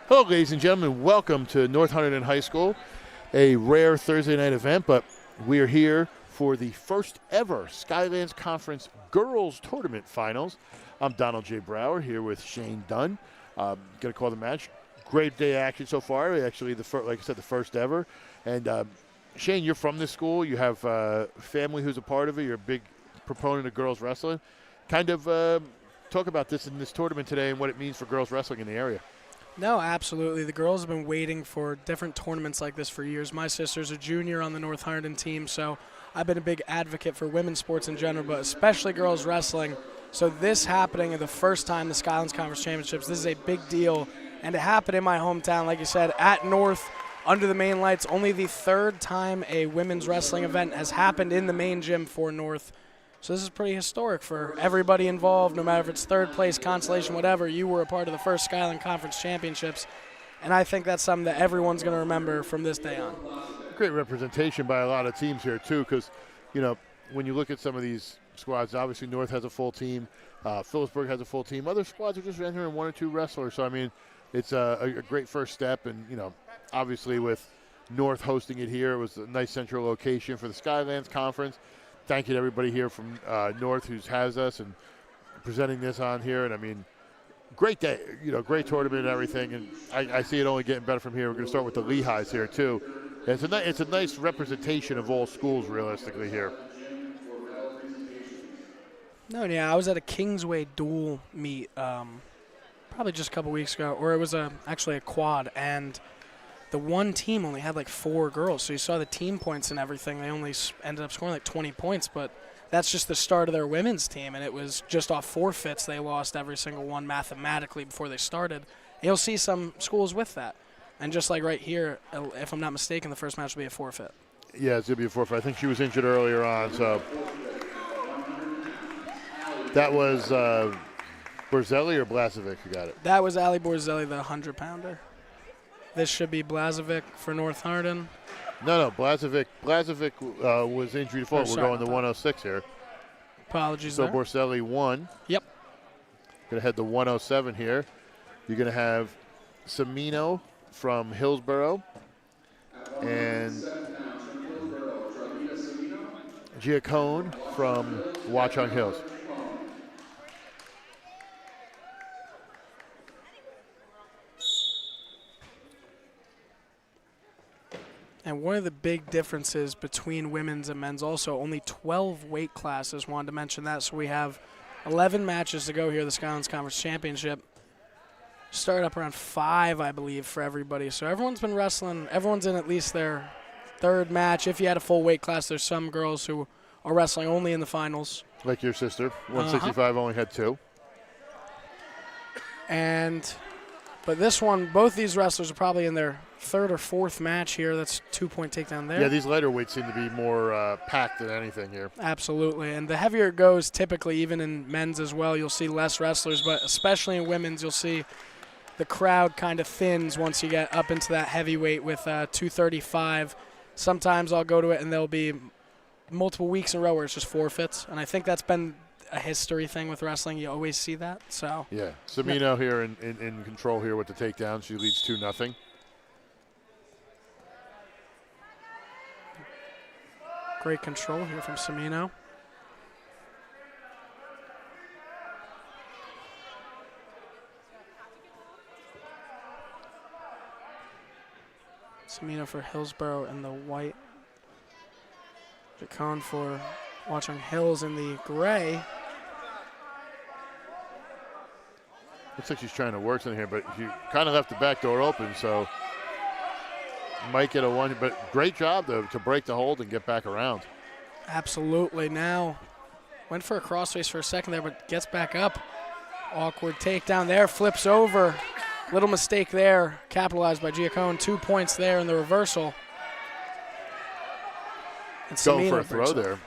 Hello, ladies and gentlemen. Welcome to North Hunterdon High School, a rare Thursday night event, but we are here for the first ever Skyland Conference Girls Tournament Finals. I'm Donald J. Brower here with Shane Dunn. Going to call the match. Great day of action so far. Actually, like I said, the first ever. And Shane, you're from this school. You have family who's a part of it. You're a big proponent of girls wrestling. Kind of talk about this in this tournament today and what it means for girls wrestling in the area. No, absolutely. The girls have been waiting for different tournaments like this for years. My sister's a junior on the North Hunterdon team, so I've been a big advocate for women's sports in general, but especially girls wrestling. So this happening at the first time the Skyland Conference Championships, this is a big deal. And to happen in my hometown, like you said, at North, under the main lights, only the third time a women's wrestling event has happened in the main gym for North. So this is pretty historic for everybody involved, no matter if it's third place, consolation, whatever. You were a part of the first Skyland Conference Championships, and I think that's something that everyone's going to remember from this day on. Great representation by a lot of teams here, too, because, you know, when you look at some of these squads, obviously North has a full team, Phillipsburg has a full team. Other squads are just entering one or two wrestlers. So, I mean, it's a great first step, and, you know, obviously with North hosting it here, it was a nice central location for the Skylands Conference. Thank you to everybody here from North who has us and presenting this on here. And, I mean, great day, you know, great tournament and everything. And I see it only getting better from here. We're going to start with the Lehighs here, too. And it's a nice representation of all schools, realistically, here. No, yeah, I was at a Kingsway dual meet probably just a couple weeks ago, or it was actually a quad, and the one team only had like 4 girls. So you saw the team points and everything. They only ended up scoring like 20 points, but that's just the start of their women's team, and it was just off forfeits. They lost every single one mathematically before they started. And you'll see some schools with that. And just like right here, if I'm not mistaken, the first match will be a forfeit. Yeah, it's going to be a forfeit. I think she was injured earlier on, so. That was Borzelli or Blazovic who got it? That was Ali Borzelli, the 100-pounder. This should be Blazovic for North Hunterdon. No, Blazovic was injury to fault. We're going to 106 here. Apologies so there. Borzelli won. Yep. Going to head to 107 here. You're going to have Semino from Hillsborough and Giacone from Watchung Hills. And one of the big differences between women's and men's also, only 12 weight classes. Wanted to mention that. So we have 11 matches to go here, the Skylands Conference Championship. Started up around 5, I believe, for everybody. So everyone's been wrestling. Everyone's in at least their third match. If you had a full weight class, there's some girls who are wrestling only in the finals. Like your sister. 165 only had 2. But this one, both these wrestlers are probably in their third or fourth match here. That's 2-point takedown there. Yeah, these lighter weights seem to be more packed than anything here. Absolutely. And the heavier it goes, typically, even in men's as well, you'll see less wrestlers. But especially in women's, you'll see the crowd kind of thins once you get up into that heavyweight with 235. Sometimes I'll go to it, and there'll be multiple weeks in a row where it's just forfeits. And I think that's been a history thing with wrestling. You always see that. So yeah, Semino here in control here with the takedown. She leads 2-0. Great control here from Semino. Semino for Hillsborough in the white. Giacone for Watchung Hills in the gray. Looks like she's trying to work in here, but she kind of left the back door open, so might get a one. But great job, though, to break the hold and get back around. Absolutely. Now went for a crossface for a second there, but gets back up. Awkward takedown there, flips over. Little mistake there, capitalized by Giacone. 2 points there in the reversal. And Going for a throw there.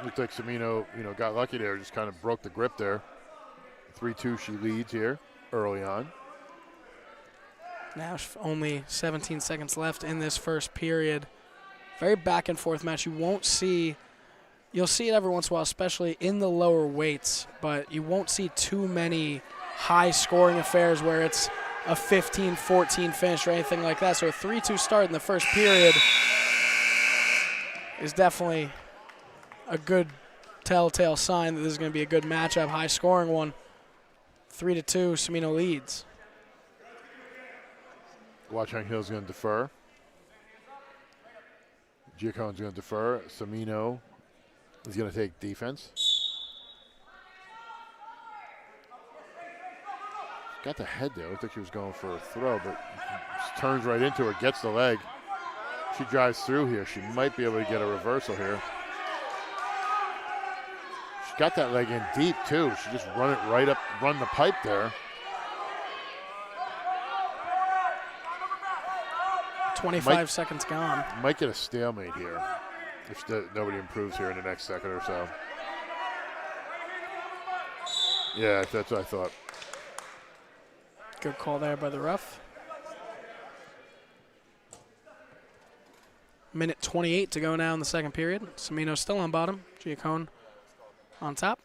Looked like Semino, got lucky there, just kind of broke the grip there. 3-2 she leads here early on. Now only 17 seconds left in this first period. Very back and forth match. You'll see it every once in a while, especially in the lower weights, but you won't see too many high scoring affairs where it's a 15-14 finish or anything like that. So a 3-2 start in the first period is definitely a good telltale sign that this is going to be a good matchup, high-scoring one. 3-2, Cimino leads. Watchung Hill's going to defer. Giacone's going to defer. Cimino is going to take defense. Got the head there. Looked like she was going for a throw, but turns right into her, gets the leg. She drives through here. She might be able to get a reversal here. She got that leg in deep, too. She just run it right up, run the pipe there. 25 seconds gone. Might get a stalemate here if nobody improves here in the next second or so. Yeah, that's what I thought. Good call there by the ref. Minute 28 to go now in the second period. Cimino still on bottom. Giacone on top.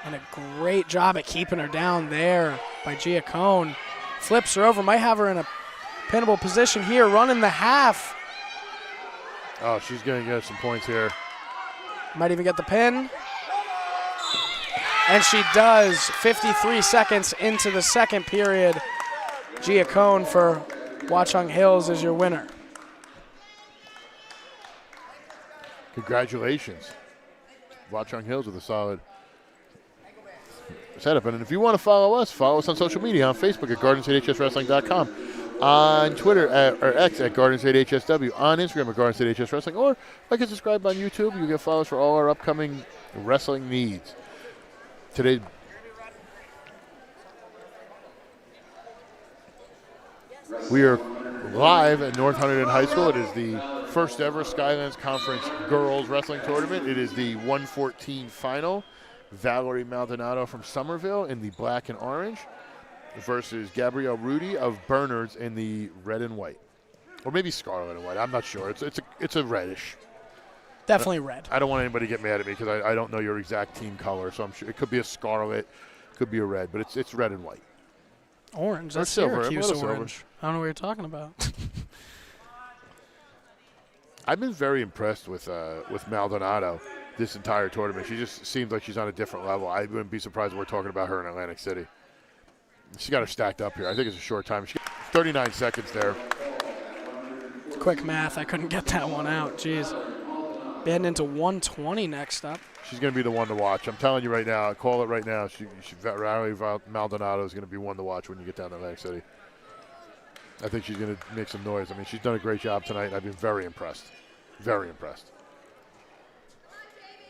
And a great job at keeping her down there by Giacone. Flips her over, might have her in a pinnable position here, running the half. Oh, she's going to get some points here. Might even get the pin. And she does. 53 seconds into the second period. Giacone for Watchung Hills is your winner. Congratulations. Watchung Hills with a solid setup. And if you want to follow us on social media, on Facebook at GardenStateHSWrestling.com, on Twitter or X at GardenStateHSW, on Instagram at GardenStateHSWrestling, or like and subscribe on YouTube. You get follows for all our upcoming wrestling needs. Today, we are live at North Hunterdon High School. It is the first ever Skylands Conference Girls Wrestling Tournament. It is the 114 final. Valerie Maldonado from Somerville in the black and orange versus Gabrielle Rudy of Bernards in the red and white. Or maybe scarlet and white. I'm not sure. It's a reddish. Definitely red. I don't want anybody to get mad at me because I don't know your exact team color, so I'm sure it could be a scarlet, could be a red, but it's red and white. Orange. That's silver. Syracuse A little orange. silver. I don't know what you're talking about. I've been very impressed with Maldonado this entire tournament. She just seems like she's on a different level. I wouldn't be surprised if we're talking about her in Atlantic City. She got her stacked up here. I think it's a short time. She got 39 seconds there. Quick math. I couldn't get that one out. Jeez. Heading into 120 next up. She's going to be the one to watch. I'm telling you right now. I'll call it right now. Valerie Maldonado is going to be one to watch when you get down to Atlantic City. I think she's going to make some noise. I mean, she's done a great job tonight, and I've been very impressed. Very impressed.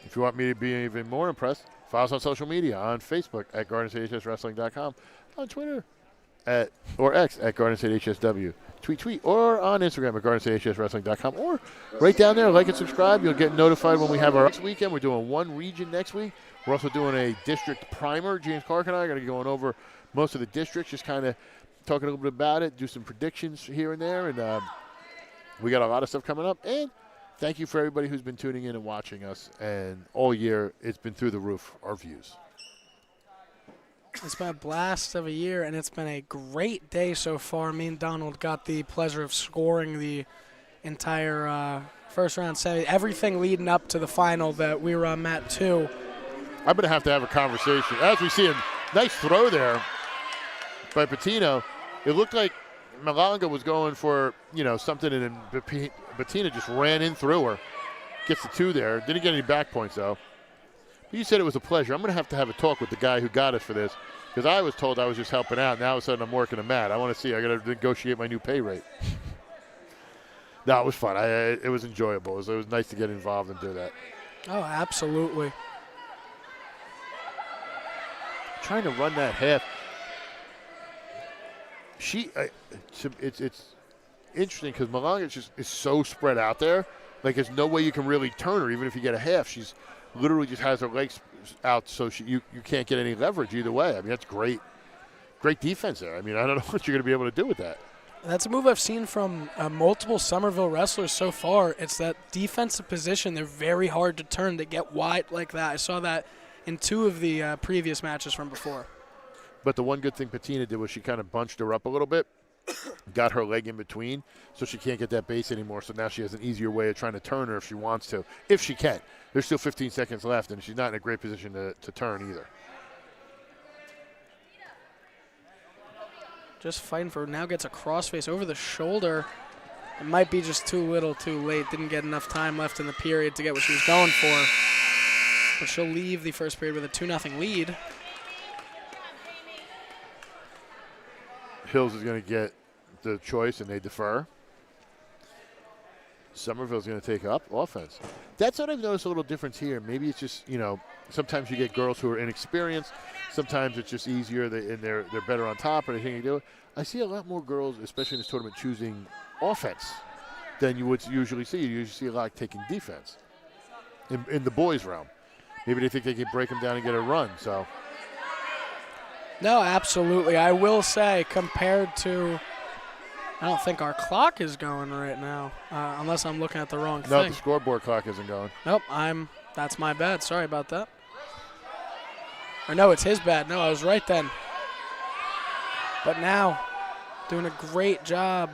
If you want me to be even more impressed, follow us on social media, on Facebook at GardenStateHSWrestling.com, on Twitter or X at GardenStateHSW. Tweet, or on Instagram at GardenStateHSWrestling.com, or right down there, like and subscribe. You'll get notified when we have our next weekend. We're doing one region next week. We're also doing a district primer. James Clark and I are going to be going over most of the districts, just kind of talking a little bit about it, do some predictions here and there, and we got a lot of stuff coming up. And thank you for everybody who's been tuning in and watching us. And all year, it's been through the roof, our views. It's been a blast of a year, and it's been a great day so far. Me and Donald got the pleasure of scoring the entire first round semi, everything leading up to the final that we were on mat 2. I'm going to have a conversation. As we see a nice throw there by Patino, it looked like Malanga was going for, something, and then Bettina just ran in through her. Gets the 2 there. Didn't get any back points, though. But you said it was a pleasure. I'm going to have a talk with the guy who got us for this, because I was told I was just helping out. Now all of a sudden I'm working a mat. I want to see. I got to negotiate my new pay rate. No, it was fun. It was enjoyable. It was nice to get involved and do that. Oh, absolutely. Trying to run that half. It's interesting because Malanga is so spread out there. Like, there's no way you can really turn her, even if you get a half. She's literally just has her legs out, so you can't get any leverage either way. I mean, that's great defense there. I mean, I don't know what you're going to be able to do with that. That's a move I've seen from multiple Somerville wrestlers so far. It's that defensive position. They're very hard to turn. They get wide like that. I saw that in 2 of the previous matches from before. But the one good thing Patina did was she kind of bunched her up a little bit, got her leg in between, so she can't get that base anymore. So now she has an easier way of trying to turn her if she wants to, if she can. There's still 15 seconds left, and she's not in a great position to turn either. Just fighting for now, gets a crossface over the shoulder. It might be just too little, too late. Didn't get enough time left in the period to get what she was going for. But she'll leave the first period with a 2-0 lead. Hills is going to get the choice, and they defer. Somerville's going to take up offense. That's what I've noticed a little difference here. Maybe it's just, sometimes you get girls who are inexperienced. Sometimes it's just easier, and they're better on top, or they think you do it. I see a lot more girls, especially in this tournament, choosing offense than you would usually see. You usually see a lot taking defense in the boys' realm. Maybe they think they can break them down and get a run. So. No, absolutely. I will say, compared to, I don't think our clock is going right now, unless I'm looking at the wrong thing. No, the scoreboard clock isn't going. Nope, that's my bad. Sorry about that. Or no, it's his bad. No, I was right then. But now, doing a great job.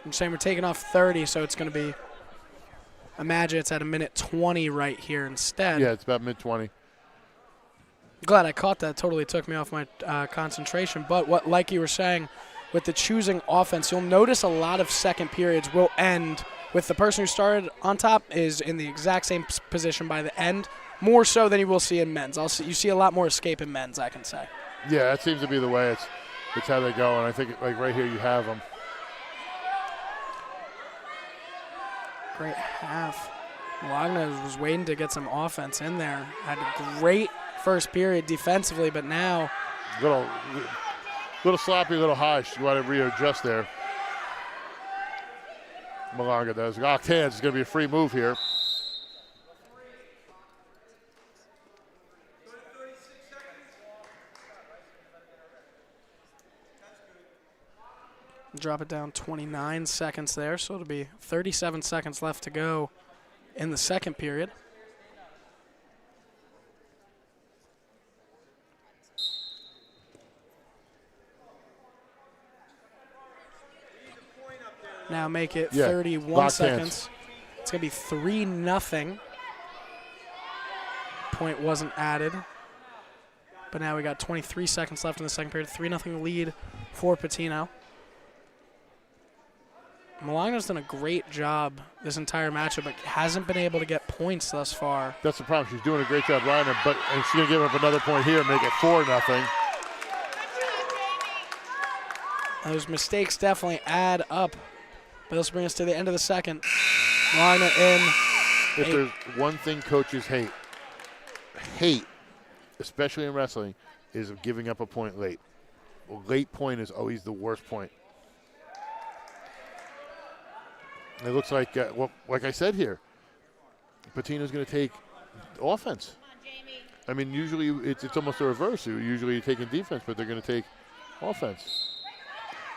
I'm saying we're taking off 30, so it's going to be, imagine it's at a minute 20 right here instead. Yeah, it's about mid-20. Glad I caught that. Totally took me off my concentration. But like you were saying, with the choosing offense, you'll notice a lot of second periods will end with the person who started on top is in the exact same position by the end, more so than you will see in men's. You see a lot more escape in men's, I can say. Yeah, that seems to be the way. It's how they go, and I think like right here you have them. Great half. Wagner was waiting to get some offense in there. Had a great first period defensively, but now little sloppy, little high. She wanted to readjust there. Malanga does. Locked hands. It's going to be a free move here. Drop it down 29 seconds there, so it'll be 37 seconds left to go in the second period. Now make it 31 seconds. Hands. It's going to be 3-0. Point wasn't added. But now we got 23 seconds left in the second period. 3-0 lead for Patino. Malagna's done a great job this entire matchup, but hasn't been able to get points thus far. That's the problem. She's doing a great job riding her, and she's going to give up another point here and make it 4-0. Those mistakes definitely add up. But this brings us to the end of the second. Malagna in. If there's one thing coaches hate, especially in wrestling, is giving up a point late. A late point is always the worst point. It looks like, like I said here, Patino's going to take offense. I mean, usually it's almost the reverse. Usually you're taking defense, but they're going to take offense.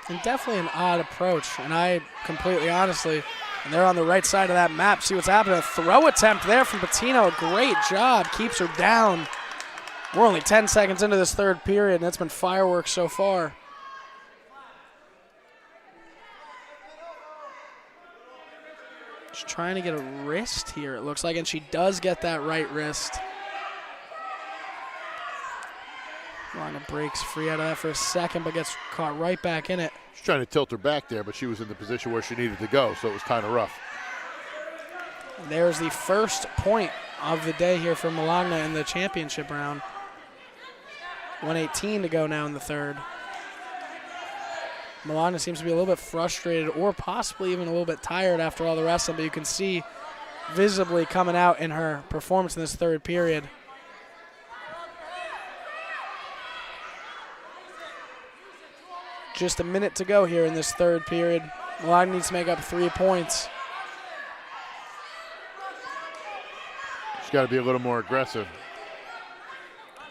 And definitely an odd approach. And I completely honestly, and they're on the right side of that map. See what's happening. A throw attempt there from Patino. A great job. Keeps her down. We're only 10 seconds into this third period, and it's been fireworks so far. She's trying to get a wrist here, it looks like, and she does get that right wrist. Malagna breaks free out of that for a second, but gets caught right back in it. She's trying to tilt her back there, but she was in the position where she needed to go, so it was kind of rough. There's the first point of the day here for Malagna in the championship round. 1:18 to go now in the third. Malagna seems to be a little bit frustrated or possibly even a little bit tired after all the wrestling, but you can see visibly coming out in her performance in this third period. Just a minute to go here in this third period. Malagna needs to make up 3 points. She's got to be a little more aggressive.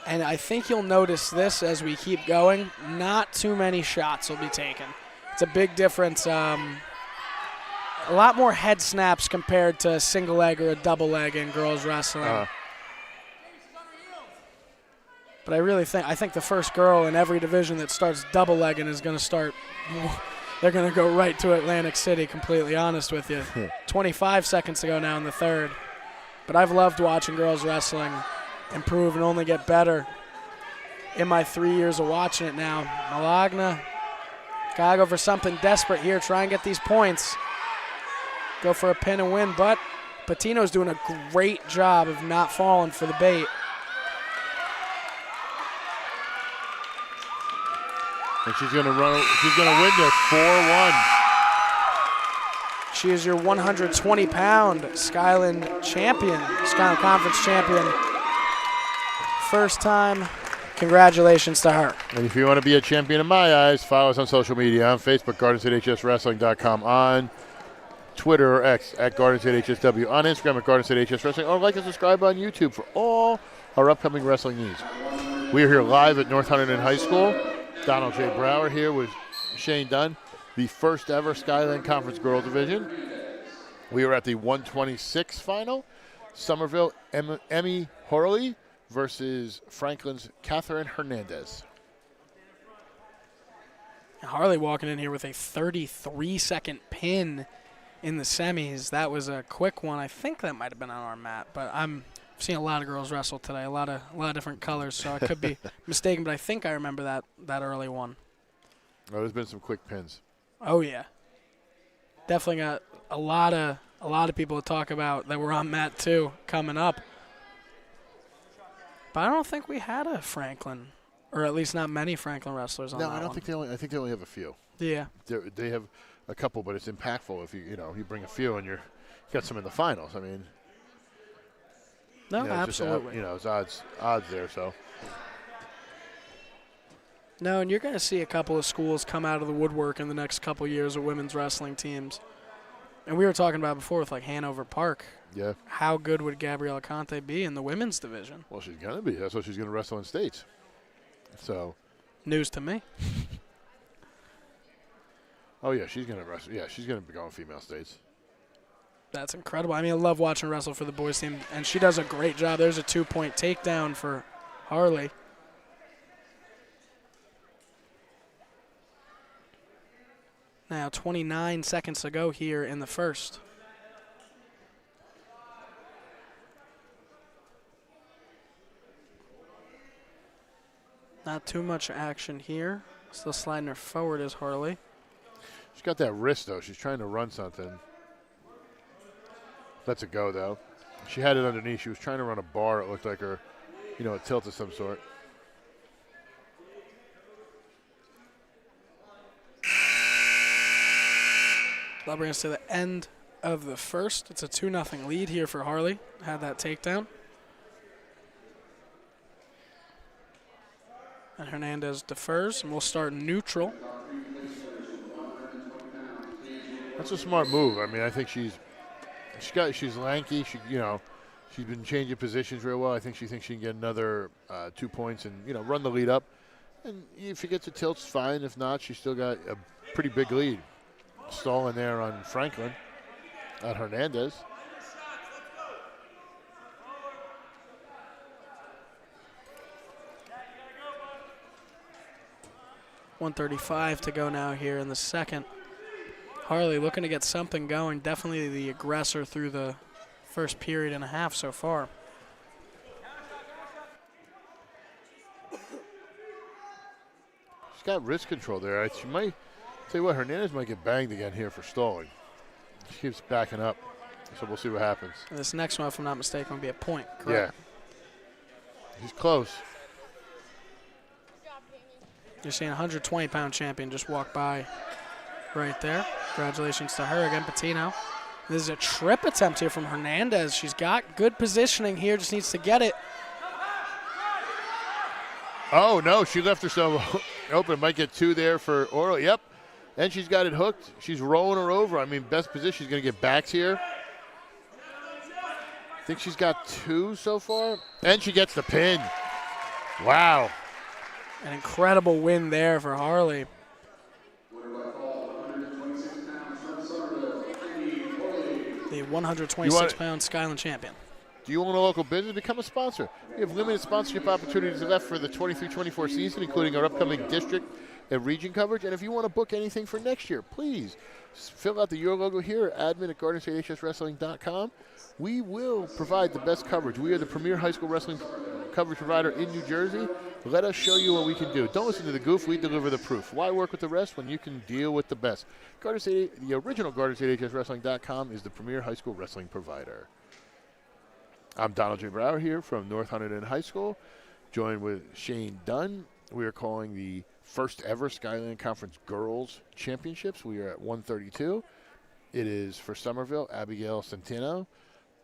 And I think you'll notice this as we keep going. Not too many shots will be taken. It's a big difference. A lot more head snaps compared to a single leg or a double leg in girls wrestling. But I think the first girl in every division that starts double legging is going to start. They're going to go right to Atlantic City, completely honest with you. 25 seconds to go now in the third. But I've loved watching girls wrestling improve and only get better in my 3 years of watching it now. Malagna, gotta go for something desperate here, try and get these points. Go for a pin and win, but Patino's doing a great job of not falling for the bait. And she's going to win this 4-1. She is your 120-pound Skyland champion, Skyland Conference champion. First time. Congratulations to her. And if you want to be a champion in my eyes, follow us on social media on Facebook, GardenStateHSWrestling.com, on Twitter or X at GardenStateHSW, on Instagram at GardenStateHSWrestling, or like and subscribe on YouTube for all our upcoming wrestling needs. We are here live at North Hunterdon High School. Donald J. Brower here with Shane Dunn, the first ever Skyland Conference Girls Division. We are at the 126 final. Somerville Emmy Horley versus Franklin's Catherine Hernandez. Harley walking in here with a 33-second pin in the semis. That was a quick one. I think that might have been on our mat, but I've seen a lot of girls wrestle today, a lot of different colors, so I could be mistaken, but I think I remember that early one. Oh, there's been some quick pins. Oh yeah, definitely got a lot of people to talk about that were on mat 2 coming up. But I don't think we had a Franklin, or at least not many Franklin wrestlers on that one. No, I think they only have a few. Yeah. They have a couple, but it's impactful if you bring a few and you got some in the finals. I mean, no, absolutely. It's odds there. So. No, and you're going to see a couple of schools come out of the woodwork in the next couple of years of women's wrestling teams. And we were talking about before with like Hanover Park. Yeah. How good would Gabriella Conte be in the women's division? Well, she's going to be. That's what she's going to wrestle in states. So. News to me. Oh, yeah, she's going to wrestle. Yeah, she's going to be going female states. That's incredible. I mean, I love watching her wrestle for the boys team, and she does a great job. There's a 2-point takedown for Harley. Now 29 seconds to go here in the first. Not too much action here. Still sliding her forward is Harley. She's got that wrist, though. She's trying to run something. Lets it go, though. She had it underneath. She was trying to run a bar. It looked like her, a tilt of some sort. That brings us to the end of the first. It's a 2-0 lead here for Harley. Had that takedown. And Hernandez defers, and we'll start neutral. That's a smart move. I mean, I think she's lanky. She's been changing positions real well. I think she thinks she can get another 2 points and run the lead up. And if she gets a tilt, it's fine. If not, she's still got a pretty big lead. Stalling there on Franklin, on Hernandez. .135 to go now here in the second. Harley looking to get something going. Definitely the aggressor through the first period and a half so far. She's got wrist control there. She might, tell you what, Hernandez might get banged again here for stalling. She keeps backing up, so we'll see what happens. And this next one, if I'm not mistaken, will be a point, correct? Yeah. He's close. You're seeing a 120-pound champion just walk by right there. Congratulations to her again, Patino. This is a trip attempt here from Hernandez. She's got good positioning here, just needs to get it. Oh, no, she left herself open. Might get 2 there for Oral. Yep, and she's got it hooked. She's rolling her over. I mean, best position. She's going to get backs here. I think she's got 2 so far. And she gets the pin. Wow. An incredible win there for Harley. The 126-pound Skyland champion. Do you own a local business? Become a sponsor. We have limited sponsorship opportunities left for the 23-24 season, including our upcoming district and region coverage. And if you want to book anything for next year, please fill out the Your Logo here, admin at GardenStateHSWrestling.com. We will provide the best coverage. We are the premier high school wrestling coverage provider in New Jersey. Let us show you what we can do. Don't listen to the goof. We deliver the proof. Why work with the rest when you can deal with the best? The original GardenStateHSWrestling.com is the premier high school wrestling provider. I'm Donald J. Brower here from North Hunterdon High School, joined with Shane Dunn. We are calling the first ever Skyland Conference Girls Championships. We are at 132. It is for Somerville, Abigail Centeno,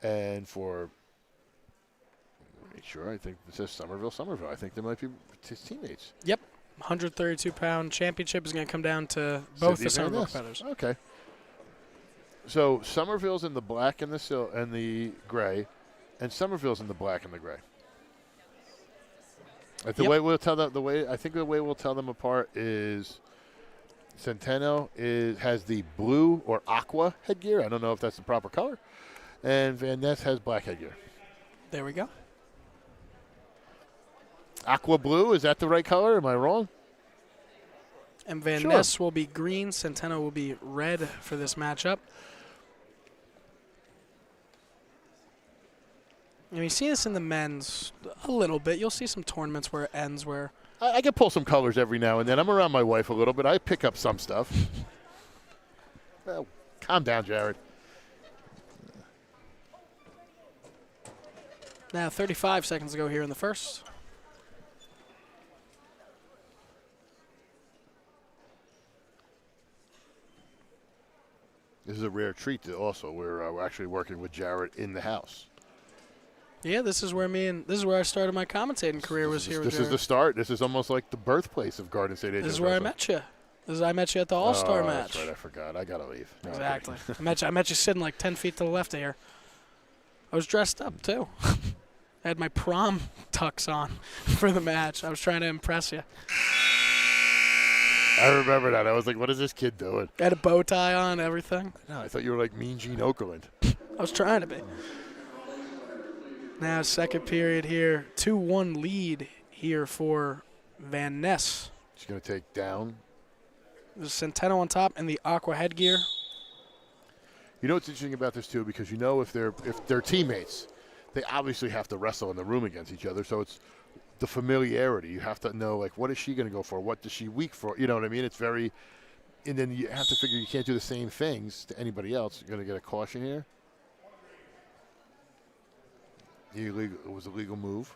and for, make sure, I think it says Somerville. I think they might be his teammates. Yep. 132-pound championship is going to come down to both the Somerville competitors. Okay. So Somerville's in the black and the gray, and Somerville's in the black and the gray. I think the way we'll tell them apart is Centeno has the blue or aqua headgear. I don't know if that's the proper color. And Van Ness has black headgear. There we go. Aqua blue, is that the right color? Am I wrong? And Van Ness will be green. Centeno will be red for this matchup. And you see this in the men's a little bit. You'll see some tournaments where it ends where I can pull some colors every now and then. I'm around my wife a little bit. I pick up some stuff. Well, calm down, Jared. Now 35 seconds to go here in the first. This is a rare treat that also. We're actually working with Jared in the house. Yeah, this is where I started my commentating career. This is the start. This is almost like the birthplace of Garden State. This is where I met you. I met you at the All-Star match. That's right. I forgot. I gotta leave. No, exactly. I met you sitting like 10 feet to the left of here. I was dressed up too. I had my prom tux on for the match. I was trying to impress you. I remember that. I was like, "What is this kid doing?" I had a bow tie on, everything. No, I thought you were like Mean Gene Okerlund. I was trying to be. Now, second period here. 2-1 lead here for Van Ness. She's going to take down. There's Centeno on top and the aqua headgear. You know what's interesting about this, too, because you know if they're teammates, they obviously have to wrestle in the room against each other. So it's the familiarity. You have to know, like, what is she going to go for? What does she weak for? You know what I mean? It's very – and then you have to figure you can't do the same things to anybody else. You're going to get a caution here. It was a legal move.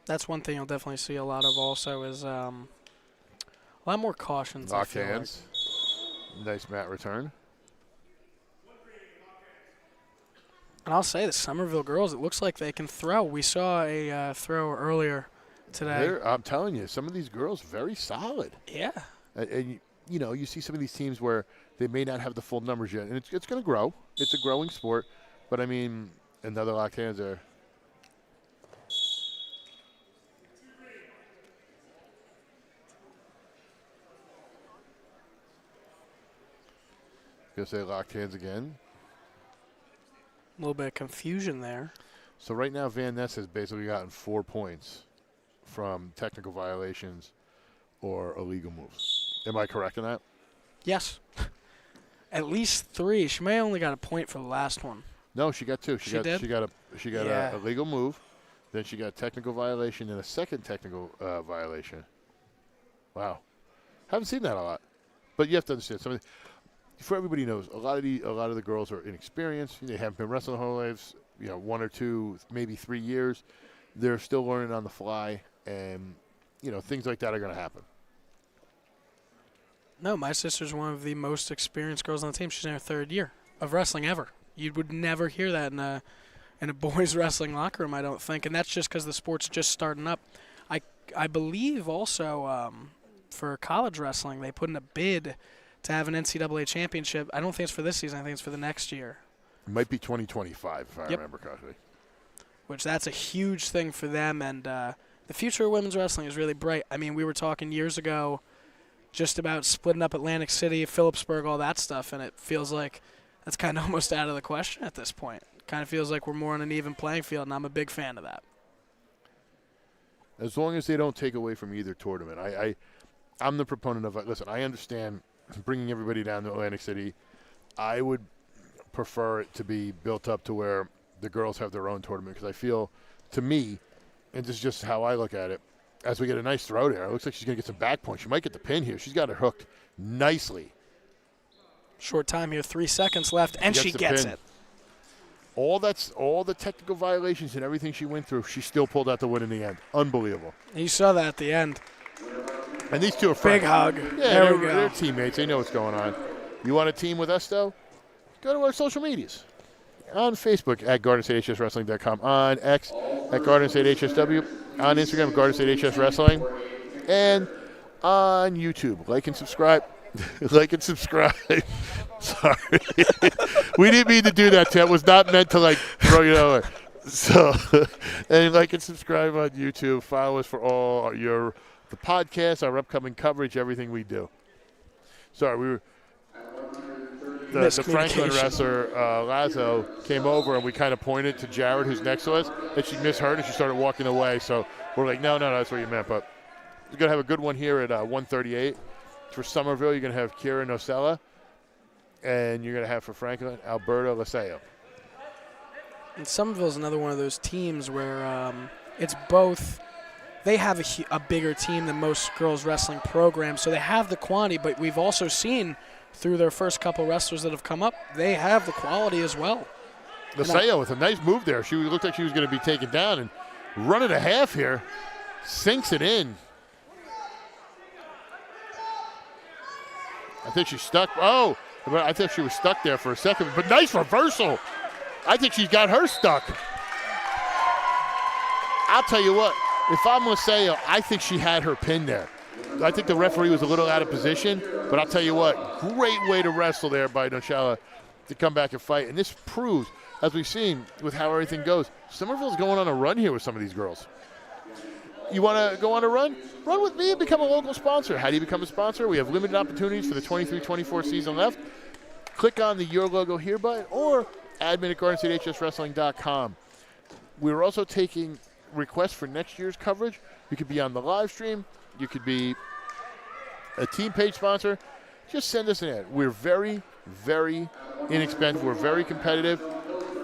That's one thing you'll definitely see a lot of also is a lot more cautions. Locked hands. Like. Nice mat return. And I'll say the Somerville girls, it looks like they can throw. We saw a throw earlier today. I'm telling you, some of these girls very solid. Yeah. And you know, you see some of these teams where they may not have the full numbers yet, and it's going to grow. It's a growing sport, but I mean, another locked hands there. Gonna say locked hands again. A little bit of confusion there. So right now, Van Ness has basically gotten 4 points from technical violations or illegal moves. Am I correct in that? Yes. At least 3. She may have only got a point for the last one. No, she got 2. She got yeah. a illegal move, then she got a technical violation and a second technical violation. Wow, haven't seen that a lot. But you have to understand for everybody knows a lot of the girls are inexperienced. They haven't been wrestling their whole lives. 1 or 2, maybe 3 years. They're still learning on the fly, and things like that are going to happen. No, my sister's one of the most experienced girls on the team. She's in her 3rd year of wrestling ever. You would never hear that in a boys' wrestling locker room, I don't think, and that's just because the sport's just starting up. I believe also for college wrestling they put in a bid to have an NCAA championship. I don't think it's for this season. I think it's for the next year. It might be 2025, if I remember correctly. Which that's a huge thing for them, and the future of women's wrestling is really bright. I mean, we were talking years ago just about splitting up Atlantic City, Phillipsburg, all that stuff, and it feels like that's kind of almost out of the question at this point. It kind of feels like we're more on an even playing field, and I'm a big fan of that. As long as they don't take away from either tournament. I'm the proponent of, listen, I understand bringing everybody down to Atlantic City. I would prefer it to be built up to where the girls have their own tournament, because I feel, to me, and this is just how I look at it, as we get a nice throw there, it looks like she's going to get some back points. She might get the pin here. She's got her hooked nicely. Short time here, 3 seconds left, and she gets it. All the technical violations and everything she went through, she still pulled out the win in the end. Unbelievable. You saw that at the end. And these two are friends. Big hug. Yeah, there we go. They're teammates. They know what's going on. You want to team with us, though? Go to our social medias. On Facebook at GardenStateHSWrestling.com, on X at GardenStateHSW, on Instagram at GardenStateHSWrestling, and on YouTube. Like and subscribe. Like and subscribe. Sorry. We didn't mean to do that. That was not meant to, throw you over. So, and like and subscribe on YouTube. Follow us for all the podcasts, our upcoming coverage, everything we do. Sorry, we were... The Franklin wrestler, Lazo, came over, and we kind of pointed to Jared, who's next to us, and she misheard, and she started walking away. So we're like, no, that's what you meant. But we're going to have a good one here at 138. For Somerville, you're going to have Kira Nocella, and you're going to have for Franklin, Alberto Laseo. And Somerville's another one of those teams where it's both. They have a bigger team than most girls wrestling programs, so they have the quantity, but we've also seen through their first couple wrestlers that have come up, they have the quality as well. Laseo with a nice move there. She looked like she was going to be taken down, and running a half here, sinks it in. I think she's stuck. Oh, I thought she was stuck there for a second, but nice reversal. I think she's got her stuck. I'll tell you what, if I'm Laseo, I think she had her pin there. I think the referee was a little out of position, but I'll tell you what, great way to wrestle there by Nocella to come back and fight. And this proves, as we've seen with how everything goes, Somerville's going on a run here with some of these girls. You want to go on a run? Run with me and become a local sponsor. How do you become a sponsor? We have limited opportunities for the 23-24 season left. Click on the Your Logo Here button or admin at GardenStateHSWrestling.com. We're also taking requests for next year's coverage. You could be on the live stream. You could be a team page sponsor. Just send us an ad. We're very, very inexpensive. We're very competitive.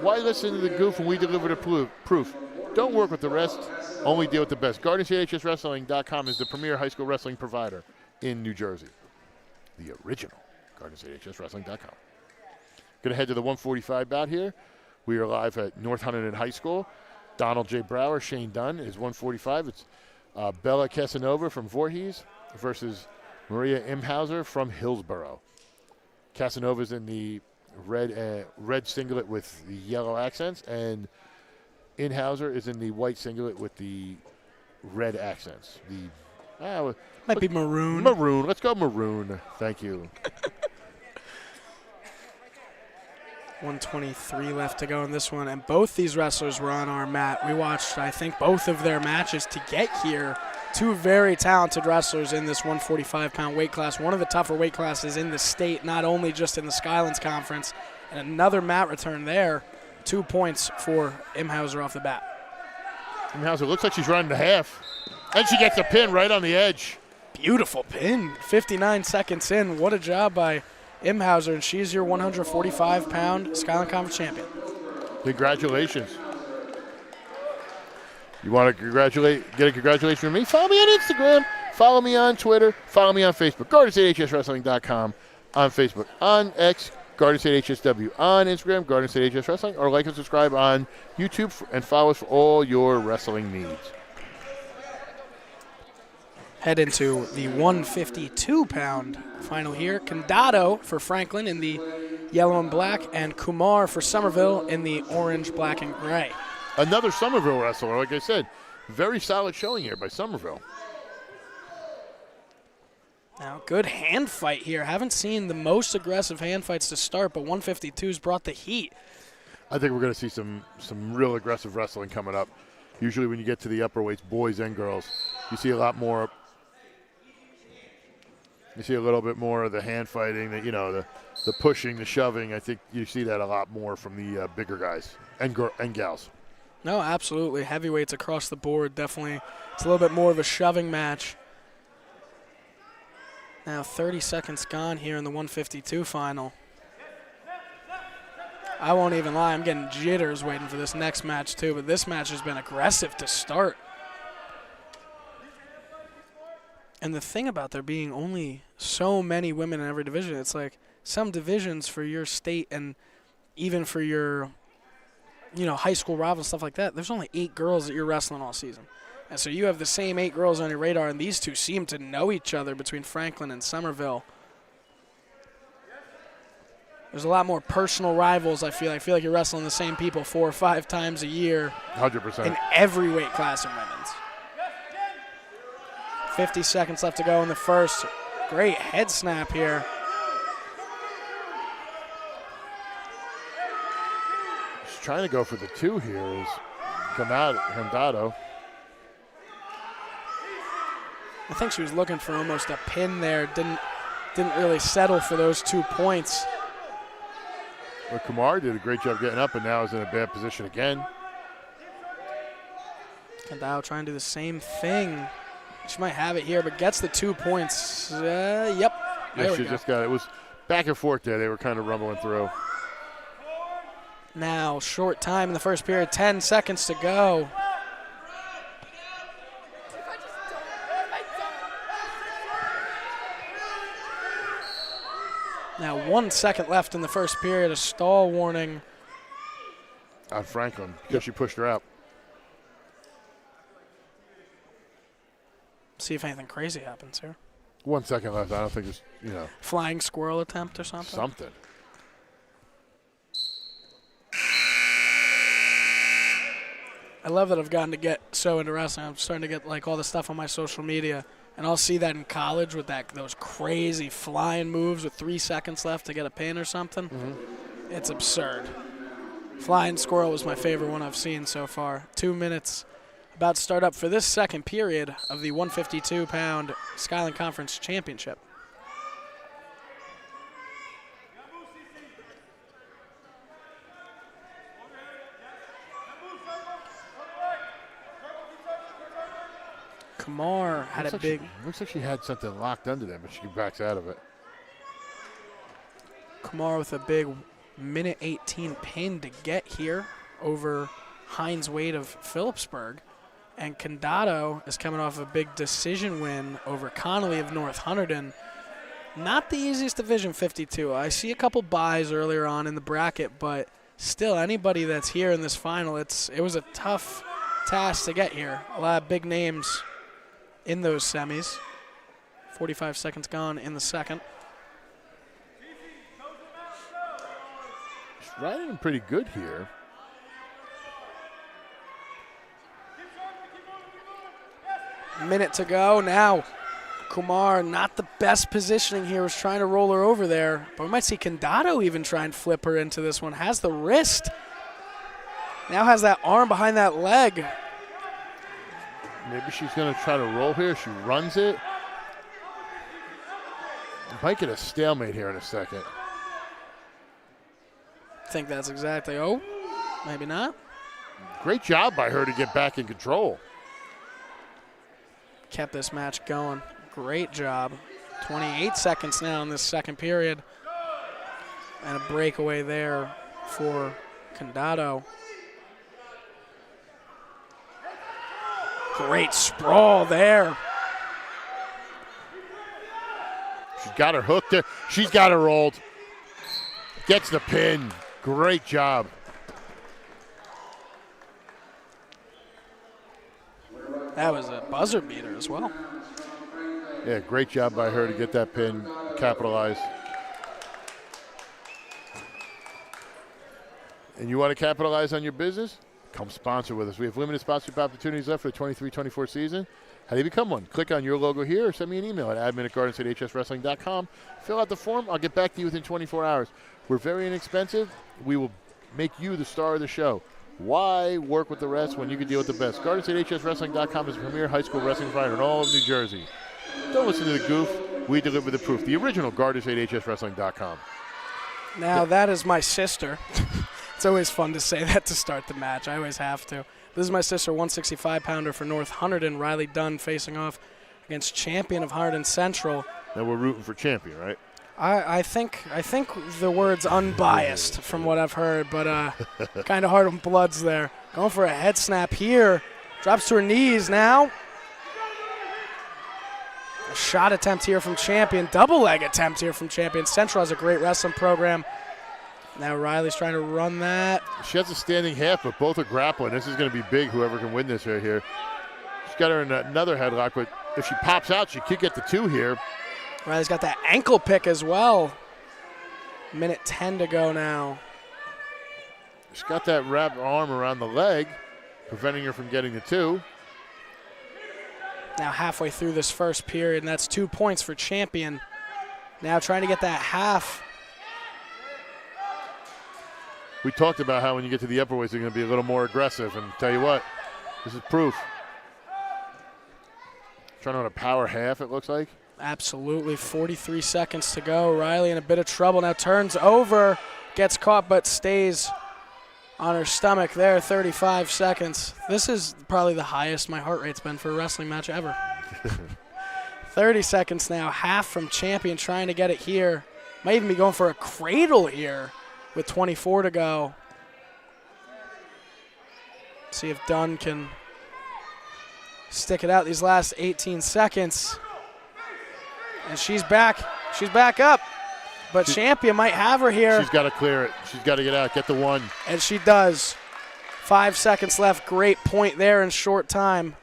Why listen to the goof when we deliver the proof? Don't work with the rest. Only deal with the best. GardenStateHSWrestling.com is the premier high school wrestling provider in New Jersey. The original. GardenStateHSWrestling.com. Going to head to the 145 bout here. We are live at North Hunterdon High School. Donald J. Brower, Shane Dunn is 145. It's Bella Casanova from Voorhees versus Maria Imhauser from Hillsborough. Casanova's in the red singlet with the yellow accents, and Imhauser is in the white singlet with the red accents. Might be maroon. Maroon. Let's go maroon. Thank you. 123 left to go in this one, and both these wrestlers were on our mat. We watched, I think, both of their matches to get here. Two very talented wrestlers in this 145-pound weight class, one of the tougher weight classes in the state, not only just in the Skylands Conference. And another mat return there. 2 points for Imhauser off the bat. Imhauser looks like she's running to half, and she gets a pin right on the edge. Beautiful pin. 59 seconds in. What a job by Imhauser, and she's your 145-pound Skyland Conference champion. Congratulations. You want to get a congratulation from me? Follow me on Instagram. Follow me on Twitter. Follow me on Facebook. GardenStateHSWrestling.com on Facebook. On X, Garden State HSW. On Instagram, Garden State HS Wrestling. Or like and subscribe on YouTube and follow us for all your wrestling needs. Head into the 152-pound final here. Condado for Franklin in the yellow and black, and Kumar for Somerville in the orange, black, and gray. Another Somerville wrestler, like I said. Very solid showing here by Somerville. Now, good hand fight here. Haven't seen the most aggressive hand fights to start, but 152's brought the heat. I think we're going to see some real aggressive wrestling coming up. Usually when you get to the upper weights, boys and girls, you see a lot more. You see a little bit more of the hand fighting, the pushing, the shoving. I think you see that a lot more from the bigger guys and gals. No, absolutely. Heavyweights across the board, definitely. It's a little bit more of a shoving match. Now 30 seconds gone here in the 152 final. I won't even lie, I'm getting jitters waiting for this next match too, but this match has been aggressive to start. And the thing about there being only so many women in every division, it's like some divisions for your state and even for your, high school rivals, stuff like that, there's only 8 girls that you're wrestling all season. And so you have the same 8 girls on your radar, and these two seem to know each other between Franklin and Somerville. There's a lot more personal rivals, I feel. I feel like you're wrestling the same people 4 or 5 times a year. 100%. In every weight class in women's. 50 seconds left to go in the first. Great head snap here. She's trying to go for the 2 here is Condado. I think she was looking for almost a pin there. Didn't really settle for those 2 points. Well, Kumar did a great job getting up and now is in a bad position again. Condado trying to do the same thing. She might have it here, but gets the 2 points. Yep. Yeah, she just got it. It was back and forth there. They were kind of rumbling through. Now, short time in the first period, 10 seconds to go. Now 1 second left in the first period, a stall warning. On Franklin, because she pushed her out. See if anything crazy happens here. 1 second left. I don't think it's, Flying squirrel attempt or something? Something. I love that I've gotten to get so into wrestling. I'm starting to get like all the stuff on my social media, and I'll see that in college with those crazy flying moves with 3 seconds left to get a pin or something. Mm-hmm. It's absurd. Flying squirrel was my favorite one I've seen so far. 2 minutes about to start up for this second period of the 152-pound Skyland Conference Championship. Kumar had a big... Looks like she had something locked under there, but she backs out of it. Kumar with a big minute 18 pin to get here over Heinz Wade of Phillipsburg. And Condado is coming off a big decision win over Connolly of North Hunterdon. Not the easiest division, 52. I see a couple buys earlier on in the bracket, but still, anybody that's here in this final, it was a tough task to get here. A lot of big names in those semis. 45 seconds gone in the second. She's riding pretty good here. Minute to go now. Kumar, not the best positioning here, was trying to roll her over there. But we might see Condado even try and flip her into this one. Has the wrist. Now has that arm behind that leg. Maybe she's going to try to roll here. She runs it. Might get a stalemate here in a second. I think that's exactly. Oh, maybe not. Great job by her to get back in control. Kept this match going. Great job. 28 seconds now in this second period. And a breakaway there for Condado. Great sprawl there. She's got her hooked there. She's got her rolled. Gets the pin. Great job. That was a buzzer beater as well. Yeah, great job by her to get that pin, capitalize. And you want to capitalize on your business? Come sponsor with us. We have limited sponsorship opportunities left for the 23-24 season. How do you become one? Click on your logo here or send me an email at admin@gardenstatehswrestling.com. Fill out the form. I'll get back to you within 24 hours. We're very inexpensive. We will make you the star of the show. Why work with the rest when you can deal with the best? GardenStateHSWrestling.com is the premier high school wrestling fighter in all of New Jersey. Don't listen to the goof. We deliver the proof. The original GardenStateHSWrestling.com. Now, that is my sister. It's always fun to say that to start the match. I always have to. This is my sister, 165-pounder for North Hunterdon, Riley Dunn, facing off against champion of Hunterdon Central. Now we're rooting for champion, right? I think the word's unbiased from what I've heard, but kind of hard on bloods there. Going for a head snap here. Drops to her knees now. A shot attempt here from champion. Double leg attempt here from champion. Central has a great wrestling program. Now Riley's trying to run that. She has a standing half, but both are grappling. This is going to be big, whoever can win this right here. She's got her in another headlock, but if she pops out, she could get the 2 here. Riley's got that ankle pick as well. Minute 10 to go now. She's got that wrapped arm around the leg, preventing her from getting the 2. Now halfway through this first period, and that's 2 points for champion. Now trying to get that half. We talked about how when you get to the upper weights, they're going to be a little more aggressive. And tell you what, this is proof. Trying on a power half, it looks like. Absolutely. 43 seconds to go. Riley in a bit of trouble. Now turns over, gets caught, but stays on her stomach there. 35 seconds. This is probably the highest my heart rate's been for a wrestling match ever. 30 seconds now. Half from champion trying to get it here. Might even be going for a cradle here with 24 to go. See if Dunn can stick it out these last 18 seconds. And she's back. She's back up. But champion might have her here. She's got to clear it. She's got to get out, get the 1. And she does. 5 seconds left. Great point there in short time.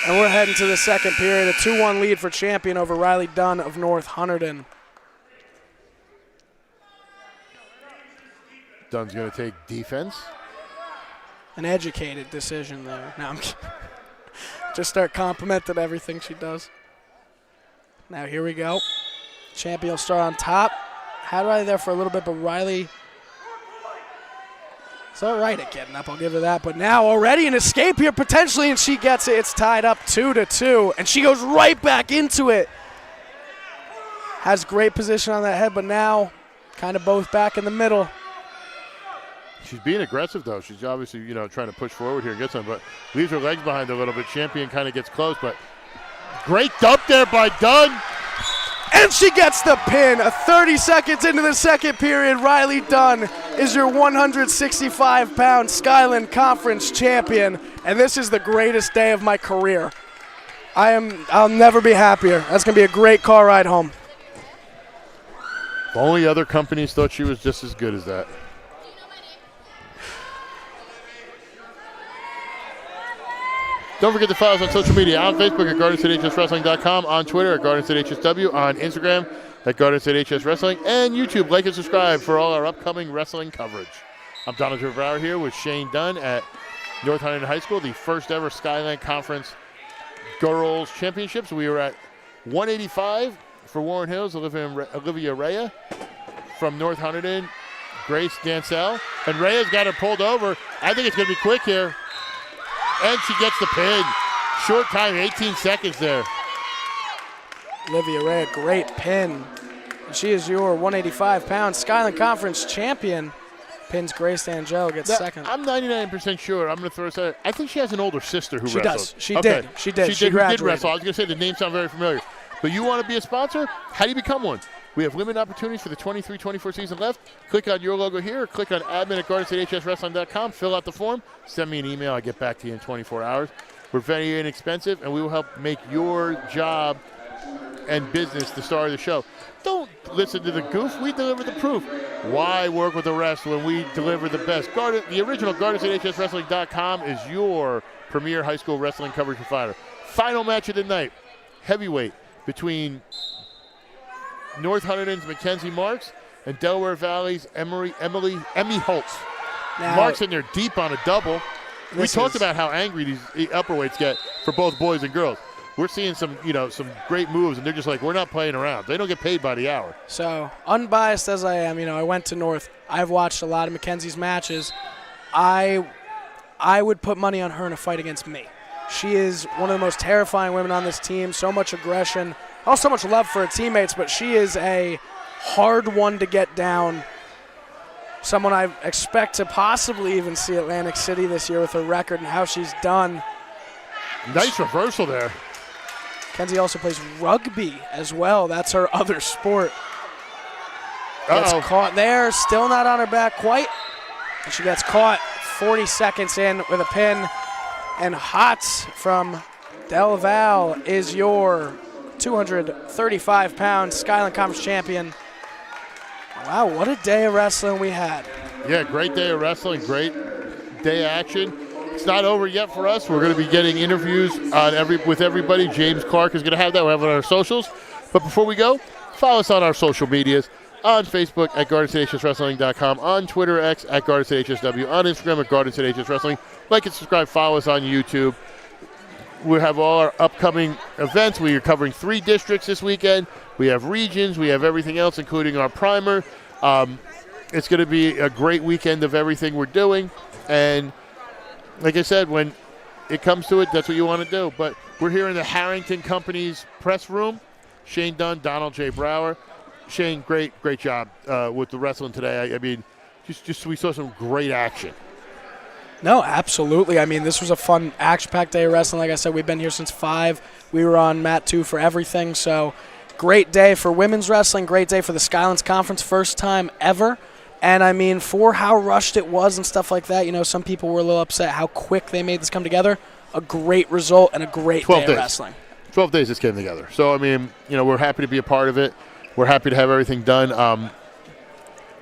And we're heading to the second period. A 2-1 lead for champion over Riley Dunn of North Hunterdon. Dunn's going to take defense. An educated decision there. Now I'm just start complimenting everything she does. Now here we go. Champion will start on top. Had Riley there for a little bit, but Riley is all right at getting up. I'll give her that. But now already an escape here potentially, and she gets it. It's tied up 2-2, and she goes right back into it. Has great position on that head, but now kind of both back in the middle. She's being aggressive, though. She's obviously, trying to push forward here and get some, but leaves her legs behind a little bit. Champion kind of gets close, but great dump there by Dunn. And she gets the pin. 30 seconds into the second period, Riley Dunn is your 165-pound Skyland Conference champion, and this is the greatest day of my career. I'll never be happier. That's going to be a great car ride home. If only other companies thought she was just as good as that. Don't forget to follow us on social media, on Facebook at GardenStateHSWrestling.com, on Twitter at GardenStateHSW, on Instagram at GardenStateHSWrestling, and YouTube. Like and subscribe for all our upcoming wrestling coverage. I'm Donald Rivera here with Shane Dunn at North Hunterdon High School, the first ever Skyland Conference Girls Championships. We were at 185 for Warren Hills, Olivia Rhea from North Hunterdon, Grace Dancel, and Rhea's got her pulled over. I think it's going to be quick here. And she gets the pin. Short time, 18 seconds there. Olivia Ray, great pin. She is your 185-pound Skyland Conference champion. Pins Grace Angel, gets second. I'm 99% sure. I'm going to throw this out. I think she has an older sister who wrestled. She did. She did wrestle. I was going to say the names sound very familiar. But you want to be a sponsor? How do you become one? We have limited opportunities for the 23-24 season left. Click on your logo here, or click on admin at GardenStateHSWrestling.com, fill out the form, send me an email. I get back to you in 24 hours. We're very inexpensive, and we will help make your job and business the star of the show. Don't listen to the goof. We deliver the proof. Why work with the rest when we deliver the best? The original GardenStateHSWrestling.com is your premier high school wrestling coverage provider. Final match of the night, heavyweight, between North Hunterdon's Mackenzie Marks and Delaware Valley's Emmy Holtz. Now, Marks in there deep on a double. We talked about how angry these upperweights get for both boys and girls. we're seeing some great moves, and they're just like, we're not playing around. They don't get paid by the hour. So, unbiased as I am, I went to North. I've watched a lot of Mackenzie's matches. I would put money on her in a fight against me. She is one of the most terrifying women on this team. So much aggression, also so much love for her teammates, but she is a hard one to get down. Someone I expect to possibly even see Atlantic City this year with her record and how she's done. Nice reversal there. Kenzie also plays rugby as well. That's her other sport. Gets caught there, still not on her back quite. And she gets caught 40 seconds in with a pin. And Hots from Del Val is your 235-pound Skyland Conference champion. Wow, what a day of wrestling we had. Yeah, great day of wrestling, great day of action. It's not over yet for us. We're going to be getting interviews with everybody. James Clark is going to have that. We'll have it on our socials. But before we go, follow us on our social medias. On Facebook at GardenStateHSWrestling.com, on Twitter X at GardenStateHSW, on Instagram at GardenStateHSWrestling. Like and subscribe, follow us on YouTube. We have all our upcoming events. We are covering 3 districts this weekend. We have regions. We have everything else, including our primer. It's going to be a great weekend of everything we're doing. And like I said, when it comes to it, that's what you want to do. But we're here in the Harrington Company's press room. Shane Dunn, Donald J. Brower. Shane, great job with the wrestling today. I mean, just we saw some great action. No, absolutely. I mean, this was a fun, action-packed day of wrestling. Like I said, we've been here since 5. We were on mat 2 for everything. So, great day for women's wrestling. Great day for the Skylands Conference. First time ever. And, I mean, for how rushed it was and stuff like that, some people were a little upset how quick they made this come together. A great result and a great day of wrestling. 12 days this came together. So, I mean, we're happy to be a part of it. We're happy to have everything done.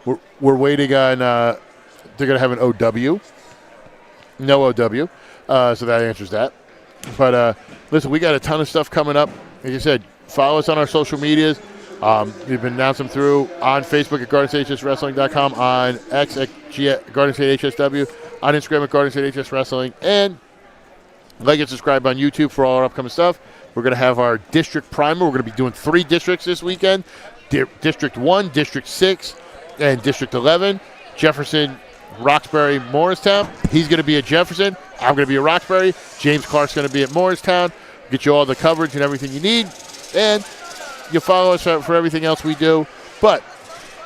We're waiting on they're going to have an OW. No OW. So that answers that. But, listen, we got a ton of stuff coming up. Like I said, follow us on our social medias. We've been announcing them through on Facebook at GardenStateHSWrestling.com, on X at GardenStateHSW, on Instagram at GardenStateHSWrestling, and like and subscribe on YouTube for all our upcoming stuff. We're going to have our district primer. We're going to be doing 3 districts this weekend. District 1, District 6, and District 11. Jefferson, Roxbury, Morristown. He's going to be at Jefferson. I'm going to be at Roxbury. James Clark's going to be at Morristown. Get you all the coverage and everything you need. And you follow us for everything else we do. But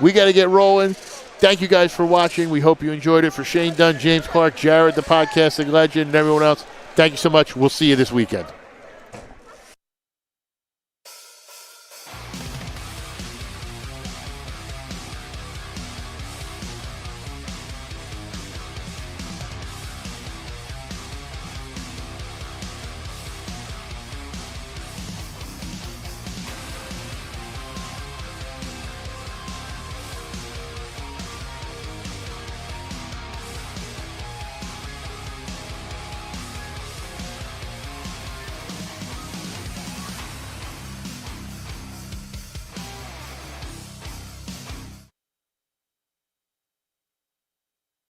we got to get rolling. Thank you guys for watching. We hope you enjoyed it. For Shane Dunn, James Clark, Jared, the podcasting legend, and everyone else, thank you so much. We'll see you this weekend.